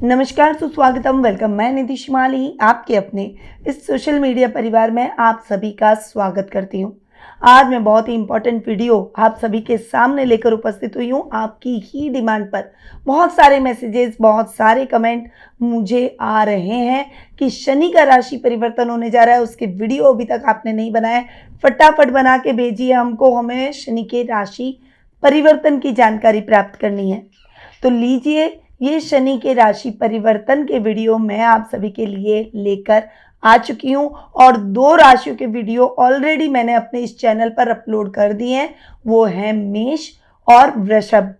नमस्कार, सुस्वागतम, वेलकम। मैं निधि शिमाली आपके अपने इस सोशल मीडिया परिवार में आप सभी का स्वागत करती हूँ। आज मैं बहुत ही इम्पोर्टेंट वीडियो आप सभी के सामने लेकर उपस्थित हुई हूँ। आपकी ही डिमांड पर बहुत सारे मैसेजेस, बहुत सारे कमेंट मुझे आ रहे हैं कि शनि का राशि परिवर्तन होने जा रहा है। उसके वीडियो अभी तक आपने नहीं बनाया, फटाफट बना के भेजिए हमको। हमें शनि के राशि परिवर्तन की जानकारी प्राप्त करनी है। तो लीजिए, ये शनि के राशि परिवर्तन के वीडियो मैं आप सभी के लिए लेकर आ चुकी हूँ और 2 राशियों के वीडियो ऑलरेडी मैंने अपने इस चैनल पर अपलोड कर दिए हैं। वो है मेष और वृषभ।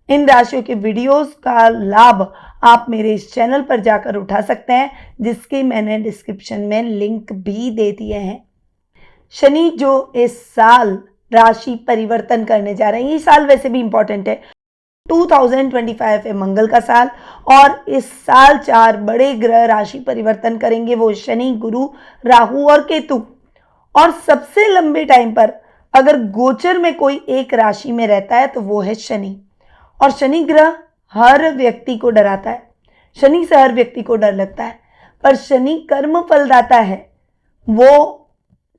इन राशियों के वीडियोस का लाभ आप मेरे इस चैनल पर जाकर उठा सकते हैं, जिसके मैंने डिस्क्रिप्शन में लिंक भी दे दिए हैं। शनि जो इस साल राशि परिवर्तन करने जा रहे हैं, ये साल वैसे भी इंपॉर्टेंट है। 2025 है मंगल का साल और इस साल 4 बड़े ग्रह राशि परिवर्तन करेंगे। वो शनि, गुरु, राहु और केतु। और सबसे लंबे टाइम पर अगर गोचर में कोई एक राशि में रहता है तो वो है शनि। और शनि ग्रह हर व्यक्ति को डराता है। शनि से हर व्यक्ति को डर लगता है, पर शनि कर्म फलदाता है। वो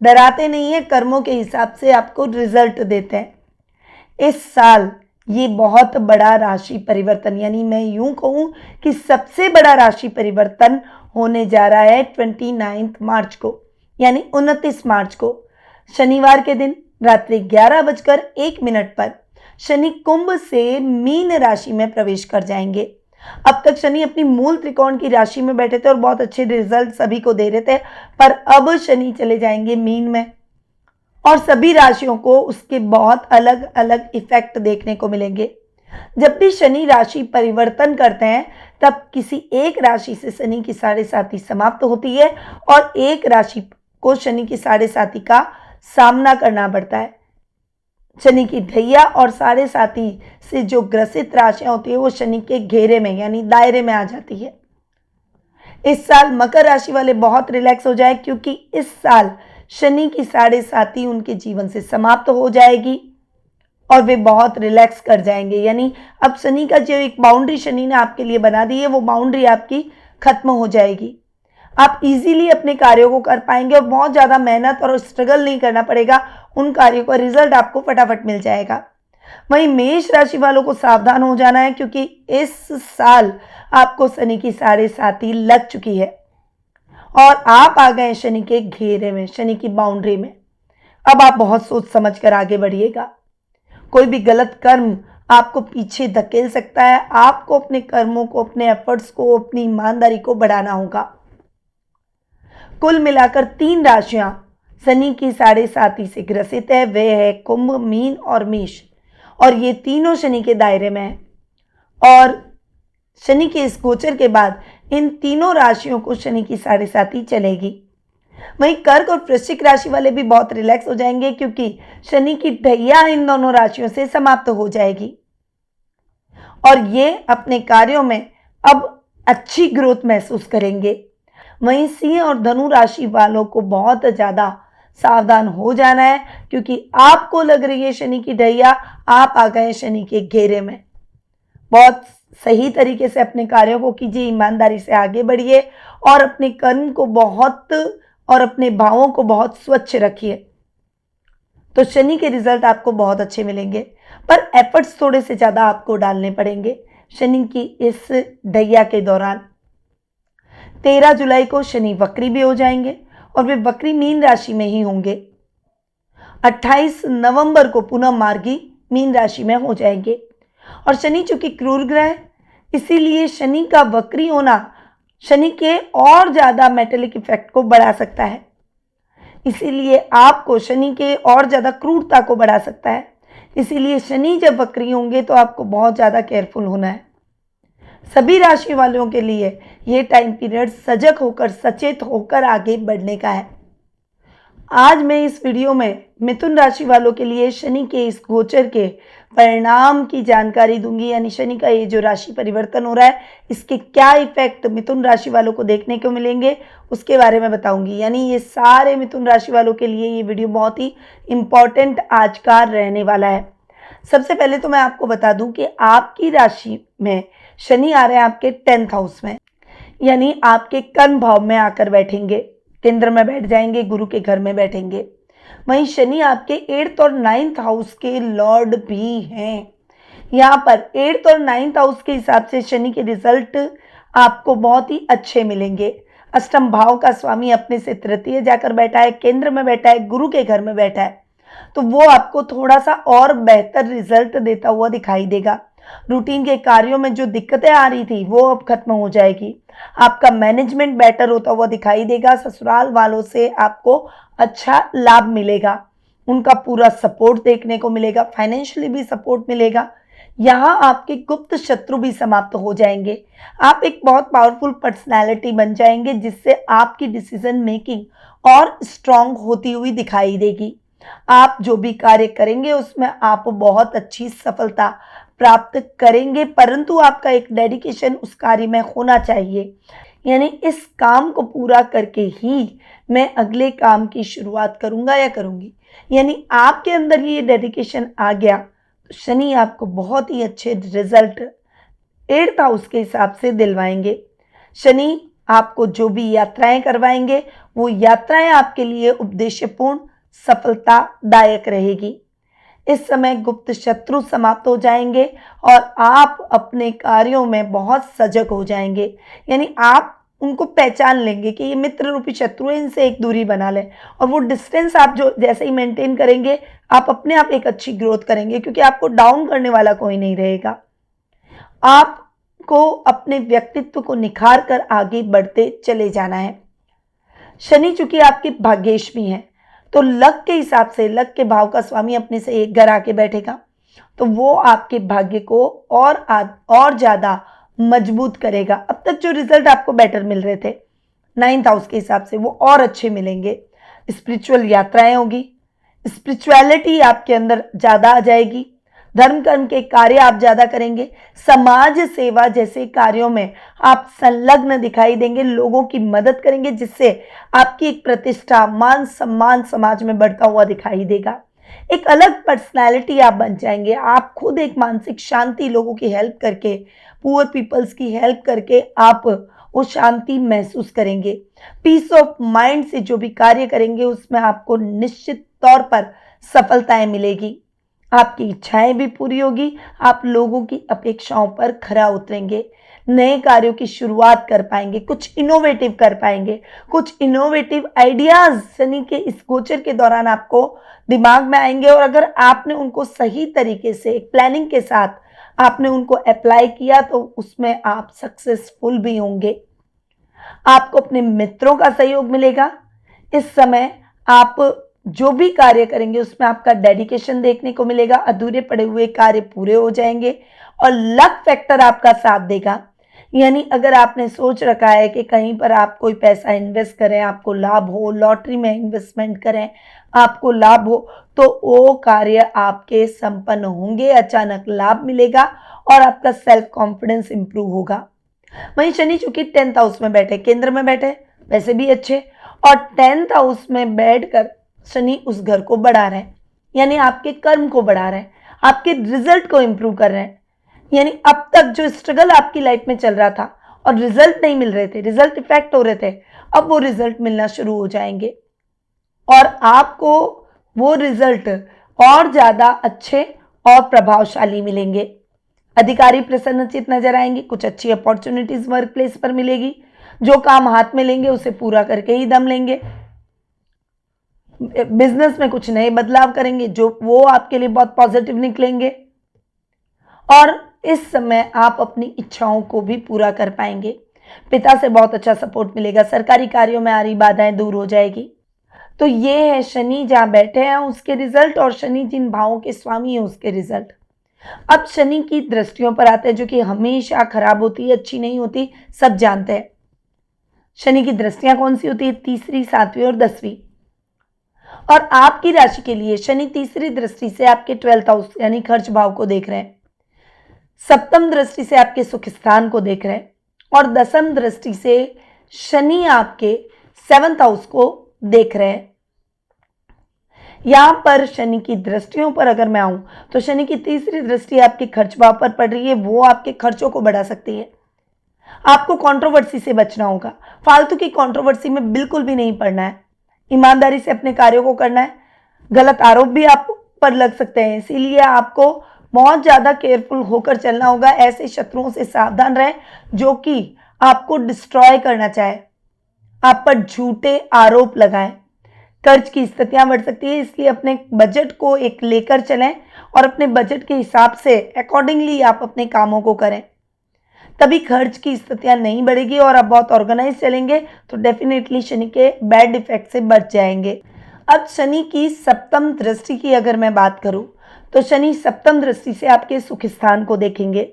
डराते नहीं है, कर्मों के हिसाब से आपको रिजल्ट देते हैं। इस साल ये बहुत बड़ा राशि परिवर्तन, यानी मैं यूं कहूं कि सबसे बड़ा राशि परिवर्तन होने जा रहा है 29 मार्च को, यानी 29 मार्च को शनिवार के दिन रात्रि 11:01 पर शनि कुंभ से मीन राशि में प्रवेश कर जाएंगे। अब तक शनि अपनी मूल त्रिकोण की राशि में बैठे थे और बहुत अच्छे रिजल्ट सभी को दे रहे थे, पर अब शनि चले जाएंगे मीन में और सभी राशियों को उसके बहुत अलग अलग इफेक्ट देखने को मिलेंगे। जब भी शनि राशि परिवर्तन करते हैं तब किसी एक राशि से शनि की साढ़े साती समाप्त होती है और एक राशि को शनि की साढ़े साती का सामना करना पड़ता है। शनि की ढैया और साढ़े साती से जो ग्रसित राशियां होती है वो शनि के घेरे में यानी दायरे में आ जाती है। इस साल मकर राशि वाले बहुत रिलैक्स हो जाए, क्योंकि इस साल शनि की साढ़े साती उनके जीवन से समाप्त हो जाएगी और वे बहुत रिलैक्स कर जाएंगे। यानी अब शनि का जो एक बाउंड्री शनि ने आपके लिए बना दी है, वो बाउंड्री आपकी खत्म हो जाएगी। आप इजीली अपने कार्यों को कर पाएंगे और बहुत ज़्यादा मेहनत और स्ट्रगल नहीं करना पड़ेगा। उन कार्यों का रिजल्ट आपको फटाफट मिल जाएगा। वहीं मेष राशि वालों को सावधान हो जाना है, क्योंकि इस साल आपको शनि की साढ़े साती लग चुकी है और आप आ गए शनि के घेरे में, शनि की बाउंड्री में। अब आप बहुत सोच समझ कर आगे बढ़िएगा। कोई भी गलत कर्म आपको पीछे धकेल सकता है। आपको अपने कर्मों को, अपने एफर्ट्स को, अपनी ईमानदारी को बढ़ाना होगा। कुल मिलाकर 3 राशियां शनि की साढ़े साती से ग्रसित है। वे है कुंभ, मीन और मेष, और ये तीनों शनि के दायरे में है। और शनि के इस गोचर के बाद इन तीनों राशियों को शनि की साढ़े साती चलेगी। वहीं कर्क और वृश्चिक राशि वाले भी बहुत रिलैक्स हो जाएंगे, क्योंकि शनि की ढैया इन दोनों राशियों से समाप्त हो जाएगी और ये अपने कार्यों में अब अच्छी ग्रोथ महसूस करेंगे। वहीं सिंह और धनु राशि वालों को बहुत ज़्यादा सावधान हो जाना है, क्योंकि आपको लग रही है शनि की ढैया, आप आ गए शनि के घेरे में। बहुत सही तरीके से अपने कार्यों को कीजिए, ईमानदारी से आगे बढ़िए और अपने कर्म को बहुत और अपने भावों को बहुत स्वच्छ रखिए, तो शनि के रिजल्ट आपको बहुत अच्छे मिलेंगे। पर एफर्ट्स थोड़े से ज़्यादा आपको डालने पड़ेंगे शनि की इस ढैया के दौरान। 13 जुलाई को शनि वक्री भी हो जाएंगे और वे वक्री मीन राशि में ही होंगे। 28 नवंबर को पुनः मार्गी मीन राशि में हो जाएंगे। और शनि चूंकि क्रूर ग्रह है, इसीलिए शनि का वक्री होना शनि के और ज़्यादा मेटेलिक इफेक्ट को बढ़ा सकता है। इसीलिए आपको शनि के और ज़्यादा क्रूरता को बढ़ा सकता है। इसीलिए शनि जब वक्री होंगे तो आपको बहुत ज़्यादा केयरफुल होना है। सभी राशि वालों के लिए ये टाइम पीरियड सजग होकर, सचेत होकर आगे बढ़ने का है। आज मैं इस वीडियो में मिथुन राशि वालों के लिए शनि के इस गोचर के परिणाम की जानकारी दूंगी, यानी शनि का ये जो राशि परिवर्तन हो रहा है इसके क्या इफेक्ट मिथुन राशि वालों को देखने को मिलेंगे उसके बारे में बताऊंगी। यानी ये सारे मिथुन राशि वालों के लिए ये वीडियो बहुत ही इम्पॉर्टेंट आज का रहने वाला है। सबसे पहले तो मैं आपको बता दूं कि आपकी राशि में शनि आ रहे हैं आपके 10th हाउस में, यानी आपके कर्म भाव में आकर बैठेंगे, केंद्र में बैठ जाएंगे, गुरु के घर में बैठेंगे। वहीं शनि आपके 8th और 9th हाउस के लॉर्ड भी हैं। यहाँ पर 8th और 9th हाउस के हिसाब से शनि के रिजल्ट आपको बहुत ही अच्छे मिलेंगे। अष्टम भाव का स्वामी अपने से तृतीय जाकर बैठा है, केंद्र में बैठा है, गुरु के घर में बैठा है, तो वो आपको थोड़ा सा और बेहतर रिजल्ट देता हुआ दिखाई देगा। रूटीन के कार्यों में जो दिक्कतें आ रही थी वो अब खत्म हो जाएगी। आपका मैनेजमेंट बेटर होता हुआ दिखाई देगा। ससुराल वालों से आपको अच्छा लाभ मिलेगा, उनका पूरा सपोर्ट देखने को मिलेगा, फाइनेंशियली भी सपोर्ट मिलेगा। यहाँ आपके गुप्त शत्रु भी समाप्त हो जाएंगे। आप एक बहुत पावरफुल पर्सनैलिटी बन जाएंगे, जिससे आपकी डिसीजन मेकिंग और स्ट्रांग होती हुई दिखाई देगी। आप जो भी कार्य करेंगे उसमें आप बहुत अच्छी सफलता प्राप्त करेंगे, परंतु आपका एक डेडिकेशन उस कार्य में होना चाहिए। यानी इस काम को पूरा करके ही मैं अगले काम की शुरुआत करूंगा या करूंगी, यानी आपके अंदर ये डेडिकेशन आ गया तो शनि आपको बहुत ही अच्छे रिजल्ट 8th हाउस के हिसाब से दिलवाएंगे। शनि आपको जो भी यात्राएं करवाएंगे वो यात्राएं आपके लिए उपदेशपूर्ण सफलतादायक रहेगी। इस समय गुप्त शत्रु समाप्त हो जाएंगे और आप अपने कार्यों में बहुत सजग हो जाएंगे, यानी आप उनको पहचान लेंगे कि ये मित्र रूपी शत्रु है, इनसे एक दूरी बना लें। और वो डिस्टेंस आप जो जैसे ही मेंटेन करेंगे आप अपने आप एक अच्छी ग्रोथ करेंगे, क्योंकि आपको डाउन करने वाला कोई नहीं रहेगा। आपको अपने व्यक्तित्व को निखार कर आगे बढ़ते चले जाना है। शनि चूंकि आपके भाग्येश भी हैं, तो लक के हिसाब से, लक के भाव का स्वामी अपने से एक घर आके बैठेगा, तो वो आपके भाग्य को और ज़्यादा मजबूत करेगा। अब तक जो रिजल्ट आपको बेटर मिल रहे थे 9th हाउस के हिसाब से, वो और अच्छे मिलेंगे। स्पिरिचुअल यात्राएं होगी, स्पिरिचुअलिटी आपके अंदर ज़्यादा आ जाएगी, धर्म कर्म के कार्य आप ज़्यादा करेंगे, समाज सेवा जैसे कार्यों में आप संलग्न दिखाई देंगे, लोगों की मदद करेंगे, जिससे आपकी एक प्रतिष्ठा, मान सम्मान समाज में बढ़ता हुआ दिखाई देगा। एक अलग पर्सनालिटी आप बन जाएंगे। आप खुद एक मानसिक शांति, लोगों की हेल्प करके, पुअर पीपल्स की हेल्प करके आप वो शांति महसूस करेंगे। पीस ऑफ माइंड से जो भी कार्य करेंगे उसमें आपको निश्चित तौर पर सफलताएं मिलेगी। आपकी इच्छाएं भी पूरी होगी, आप लोगों की अपेक्षाओं पर खरा उतरेंगे, नए कार्यों की शुरुआत कर पाएंगे, कुछ इनोवेटिव कर पाएंगे, कुछ इनोवेटिव आइडियाज शनि के इस गोचर के दौरान आपको दिमाग में आएंगे, और अगर आपने उनको सही तरीके से एक प्लानिंग के साथ आपने उनको अप्लाई किया तो उसमें आप सक्सेसफुल भी होंगे। आपको अपने मित्रों का सहयोग मिलेगा। इस समय आप जो भी कार्य करेंगे उसमें आपका डेडिकेशन देखने को मिलेगा, अधूरे पड़े हुए कार्य पूरे हो जाएंगे और लक फैक्टर आपका साथ देगा। यानी अगर आपने सोच रखा है कि कहीं पर आप कोई पैसा इन्वेस्ट करें, आपको लाभ हो, लॉटरी में इन्वेस्टमेंट करें, आपको लाभ हो, तो वो कार्य आपके संपन्न होंगे, अचानक लाभ मिलेगा और आपका सेल्फ कॉन्फिडेंस इंप्रूव होगा। वहीं शनि चूंकि 10th हाउस में बैठे, केंद्र में बैठे, वैसे भी अच्छे, और 10th हाउस में बैठकर शनि उस घर को बढ़ा रहे हैं, यानी आपके कर्म को बढ़ा रहे हैं, आपके रिजल्ट को इंप्रूव कर रहे हैं। यानी अब तक जो स्ट्रगल आपकी लाइफ में चल रहा था और रिजल्ट नहीं मिल रहे थे, रिजल्ट इफेक्ट हो रहे थे, अब वो रिजल्ट मिलना शुरू हो जाएंगे और आपको वो रिजल्ट और ज्यादा अच्छे और प्रभावशाली मिलेंगे। अधिकारी प्रसन्नचित नजर आएंगे, कुछ अच्छी अपॉर्चुनिटीज वर्क प्लेस पर मिलेगी, जो काम हाथ में लेंगे उसे पूरा करके ही दम लेंगे। बिजनेस में कुछ नए बदलाव करेंगे जो वो आपके लिए बहुत पॉजिटिव निकलेंगे, और इस समय आप अपनी इच्छाओं को भी पूरा कर पाएंगे। पिता से बहुत अच्छा सपोर्ट मिलेगा, सरकारी कार्यों में आ रही बाधाएं दूर हो जाएगी। तो ये है शनि जहां बैठे हैं उसके रिजल्ट, और शनि जिन भावों के स्वामी है उसके रिजल्ट। अब शनि की दृष्टियों पर आते हैं, जो कि हमेशा खराब होती है, अच्छी नहीं होती, सब जानते हैं। शनि की दृष्टियां कौन सी होती है? तीसरी, 7वीं और 10वीं। और आपकी राशि के लिए शनि तीसरी दृष्टि से आपके 12th हाउस यानी खर्च भाव को देख रहे हैं, 7वीं दृष्टि से आपके सुख स्थान को देख रहे हैं, और 10वीं दृष्टि से शनि आपके 7th हाउस को देख रहे हैं। यहाँ पर शनि की दृष्टियों पर अगर मैं आऊँ तो शनि की तीसरी दृष्टि आपके खर्च भाव पर पड़ रही है, वो आपके खर्चों को बढ़ा सकती है। आपको कंट्रोवर्सी से बचना होगा, फालतू की कंट्रोवर्सी में बिल्कुल भी नहीं पड़ना है, ईमानदारी से अपने कार्यों को करना है। गलत आरोप भी आप पर लग सकते हैं, इसीलिए आपको बहुत ज़्यादा केयरफुल होकर चलना होगा। ऐसे शत्रुओं से सावधान रहें जो कि आपको डिस्ट्रॉय करना चाहे, आप पर झूठे आरोप लगाएं। कर्ज की स्थितियां बढ़ सकती है, इसलिए अपने बजट को एक लेकर चलें और अपने बजट के हिसाब से अकॉर्डिंगली आप अपने कामों को करें, तभी खर्च की स्थितियां नहीं बढ़ेगी और आप बहुत ऑर्गेनाइज चलेंगे तो डेफिनेटली शनि के बैड इफेक्ट से बच जाएंगे। अब शनि की सप्तम दृष्टि की अगर मैं बात करूं तो शनि सप्तम दृष्टि से आपके सुख स्थान को देखेंगे।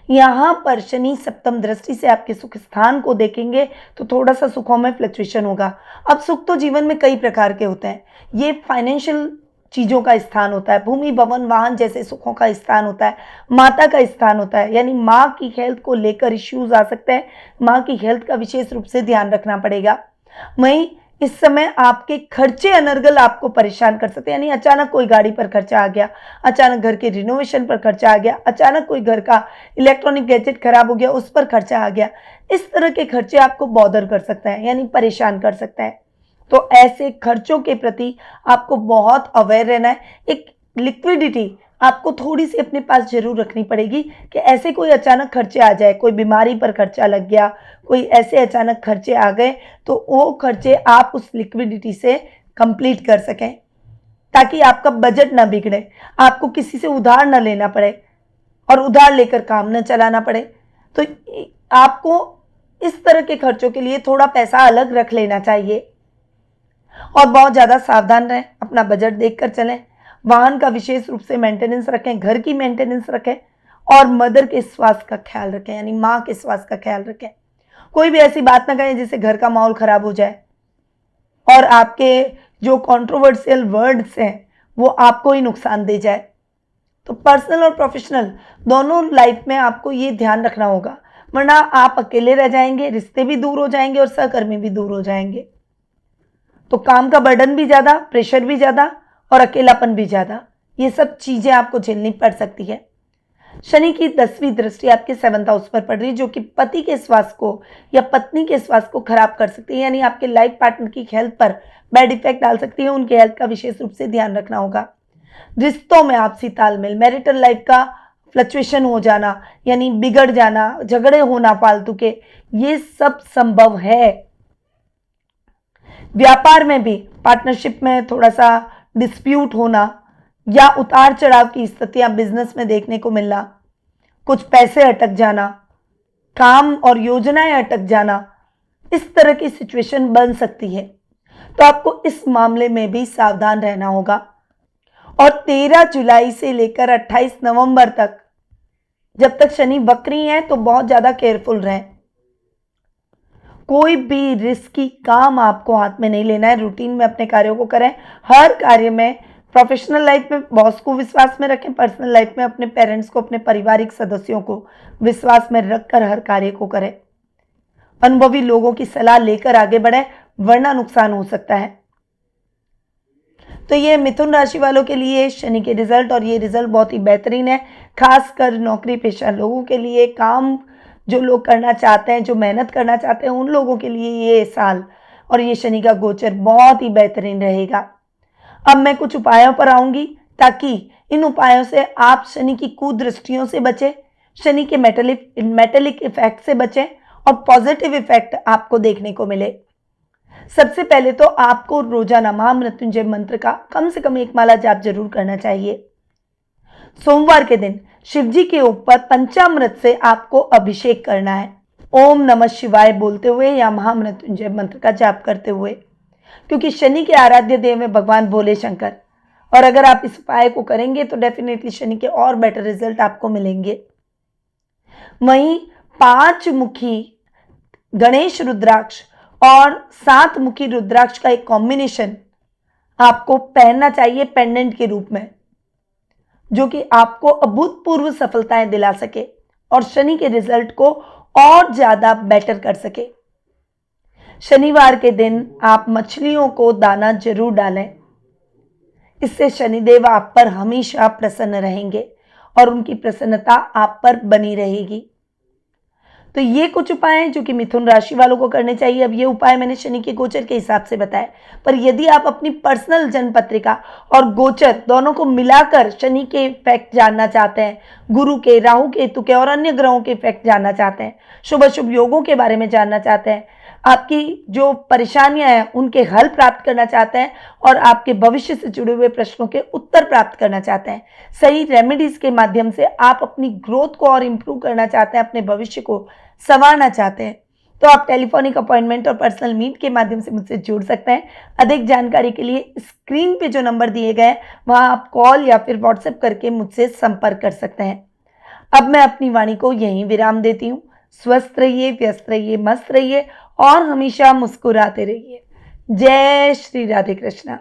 यहाँ पर शनि सप्तम दृष्टि से आपके सुख स्थान को देखेंगे तो थोड़ा सा सुखों में फ्लक्चुएशन होगा। अब सुख तो जीवन में कई प्रकार के होते हैं, ये फाइनेंशियल चीज़ों का स्थान होता है, भूमि भवन वाहन जैसे सुखों का स्थान होता है, माता का स्थान होता है, यानी माँ की हेल्थ को लेकर इश्यूज आ सकते हैं, माँ की हेल्थ का विशेष रूप से ध्यान रखना पड़ेगा। वहीं इस समय आपके खर्चे अनर्गल आपको परेशान कर सकते हैं, यानी अचानक कोई गाड़ी पर खर्चा आ गया, अचानक घर के रिनोवेशन पर खर्चा आ गया, अचानक कोई घर का इलेक्ट्रॉनिक गैजेट खराब हो गया उस पर खर्चा आ गया। इस तरह के खर्चे आपको बॉदर कर सकते हैं, यानी परेशान कर सकते हैं। तो ऐसे खर्चों के प्रति आपको बहुत अवेयर रहना है। एक लिक्विडिटी आपको थोड़ी सी अपने पास जरूर रखनी पड़ेगी कि ऐसे कोई अचानक खर्चे आ जाए, कोई बीमारी पर खर्चा लग गया, कोई ऐसे अचानक खर्चे आ गए तो वो खर्चे आप उस लिक्विडिटी से कंप्लीट कर सकें, ताकि आपका बजट ना बिगड़े, आपको किसी से उधार ना लेना पड़े और उधार लेकर काम न चलाना पड़े। तो आपको इस तरह के खर्चों के लिए थोड़ा पैसा अलग रख लेना चाहिए और बहुत ज़्यादा सावधान रहें, अपना बजट देखकर चलें, वाहन का विशेष रूप से मेंटेनेंस रखें, घर की मेंटेनेंस रखें और मदर के स्वास्थ्य का ख्याल रखें, यानी माँ के स्वास्थ्य का ख्याल रखें। कोई भी ऐसी बात ना करें जिससे घर का माहौल खराब हो जाए और आपके जो कंट्रोवर्शियल वर्ड्स हैं वो आपको ही नुकसान दे जाए। तो पर्सनल और प्रोफेशनल दोनों लाइफ में आपको ये ध्यान रखना होगा, वरना आप अकेले रह जाएंगे, रिश्ते भी दूर हो जाएंगे और सहकर्मी भी दूर हो जाएंगे। तो काम का बर्डन भी ज़्यादा, प्रेशर भी ज़्यादा और अकेलापन भी ज़्यादा, ये सब चीज़ें आपको झेलनी पड़ सकती है। शनि की 10वीं दृष्टि आपके 7th हाउस पर पड़ रही है, जो कि पति के स्वास्थ्य को या पत्नी के स्वास्थ्य को खराब कर सकती है, यानी आपके लाइफ पार्टनर की हेल्थ पर बैड इफेक्ट डाल सकती है। उनके हेल्थ का विशेष रूप से ध्यान रखना होगा। रिश्तों में आपसी तालमेल, मैरिटल लाइफ का फ्लक्चुएशन हो जाना, यानी बिगड़ जाना, झगड़े होना फालतू के, ये सब संभव है। व्यापार में भी पार्टनरशिप में थोड़ा सा डिस्प्यूट होना या उतार चढ़ाव की स्थितियां बिजनेस में देखने को मिलना, कुछ पैसे अटक जाना, काम और योजनाएं अटक जाना, इस तरह की सिचुएशन बन सकती है। तो आपको इस मामले में भी सावधान रहना होगा। और 13 जुलाई से लेकर 28 नवंबर तक, जब तक शनि वक्री है, तो बहुत ज़्यादा केयरफुल रहें। कोई भी रिस्की काम आपको हाथ में नहीं लेना है, रूटीन में अपने कार्यों को करें। हर कार्य में, प्रोफेशनल लाइफ में बॉस को विश्वास में रखें, पर्सनल लाइफ में अपने पेरेंट्स को, अपने पारिवारिक सदस्यों को विश्वास में रखकर हर कार्य को करें। अनुभवी लोगों की सलाह लेकर आगे बढ़ें, वरना नुकसान हो सकता है। तो ये मिथुन राशि वालों के लिए शनि के रिजल्ट, और ये रिजल्ट बहुत ही बेहतरीन है, खासकर नौकरी पेशा लोगों के लिए, काम जो लोग करना चाहते हैं, जो मेहनत करना चाहते हैं, उन लोगों के लिए ये साल और ये शनि का गोचर बहुत ही बेहतरीन रहेगा। अब मैं कुछ उपायों पर आऊंगी ताकि इन उपायों से आप शनि की कुदृष्टियों से बचें, शनि के मेटेलिक इफेक्ट से बचें और पॉजिटिव इफेक्ट आपको देखने को मिले। सबसे पहले तो आपको रोजाना महामृत्युंजय मंत्र का कम से कम 1 माला जाप जरूर करना चाहिए। सोमवार के दिन शिव जी के ऊपर पंचामृत से आपको अभिषेक करना है, ओम नमः शिवाय बोलते हुए या महामृत्युंजय मंत्र का जाप करते हुए, क्योंकि शनि के आराध्य देव है भगवान भोले शंकर। और अगर आप इस उपाय को करेंगे तो डेफिनेटली शनि के और बेटर रिजल्ट आपको मिलेंगे। वहीं 5 मुखी गणेश रुद्राक्ष और 7 मुखी रुद्राक्ष का एक कॉम्बिनेशन आपको पहनना चाहिए पेंडेंट के रूप में, जो कि आपको अभूतपूर्व सफलताएं दिला सके और शनि के रिजल्ट को और ज्यादा बेटर कर सके। शनिवार के दिन आप मछलियों को दाना जरूर डालें। इससे शनिदेव आप पर हमेशा प्रसन्न रहेंगे और उनकी प्रसन्नता आप पर बनी रहेगी। तो ये कुछ उपाय हैं जो कि मिथुन राशि वालों को करने चाहिए। अब ये उपाय मैंने शनि के गोचर के हिसाब से बताए, पर यदि आप अपनी पर्सनल जन्म पत्रिका और गोचर दोनों को मिलाकर शनि के इफेक्ट जानना चाहते हैं, गुरु के, राहु केतु के और अन्य ग्रहों के इफेक्ट जानना चाहते हैं, शुभ अशुभ योगों के बारे में जानना चाहते हैं, आपकी जो परेशानियां हैं उनके हल प्राप्त करना चाहते हैं और आपके भविष्य से जुड़े हुए प्रश्नों के उत्तर प्राप्त करना चाहते हैं, सही रेमेडीज के माध्यम से आप अपनी ग्रोथ को और इम्प्रूव करना चाहते हैं, अपने भविष्य को संवारना चाहते हैं, तो आप टेलीफोनिक अपॉइंटमेंट और पर्सनल मीट के माध्यम से मुझसे जुड़ सकते हैं। अधिक जानकारी के लिए स्क्रीन पे जो नंबर दिए गए हैं वहां आप कॉल या फिर व्हाट्सएप करके मुझसे संपर्क कर सकते हैं। अब मैं अपनी वाणी को यहीं विराम देती हूँ। स्वस्थ रहिए, व्यस्त रहिए, मस्त रहिए और हमेशा मुस्कुराते रहिए। जय श्री राधे कृष्णा।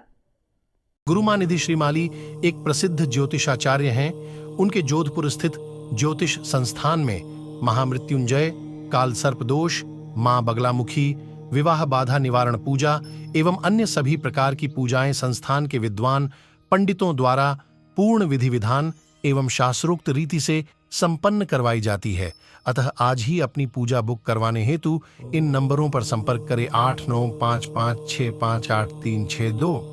गुरुमानिधि श्रीमाली एक प्रसिद्ध ज्योतिषाचार्य हैं। उनके जोधपुर स्थित ज्योतिष संस्थान में महामृत्युंजय, काल सर्प दोष, मां बगलामुखी, विवाह बाधा निवारण पूजा एवं अन्य सभी प्रकार की पूजाएं संस्थान के विद्वान पंडितों द्वारा पूर्ण विधि विधान एवं शास्त्रोक्त रीति से संपन्न करवाई जाती है। अतः आज ही अपनी पूजा बुक करवाने हेतु इन नंबरों पर संपर्क करें 8955658362।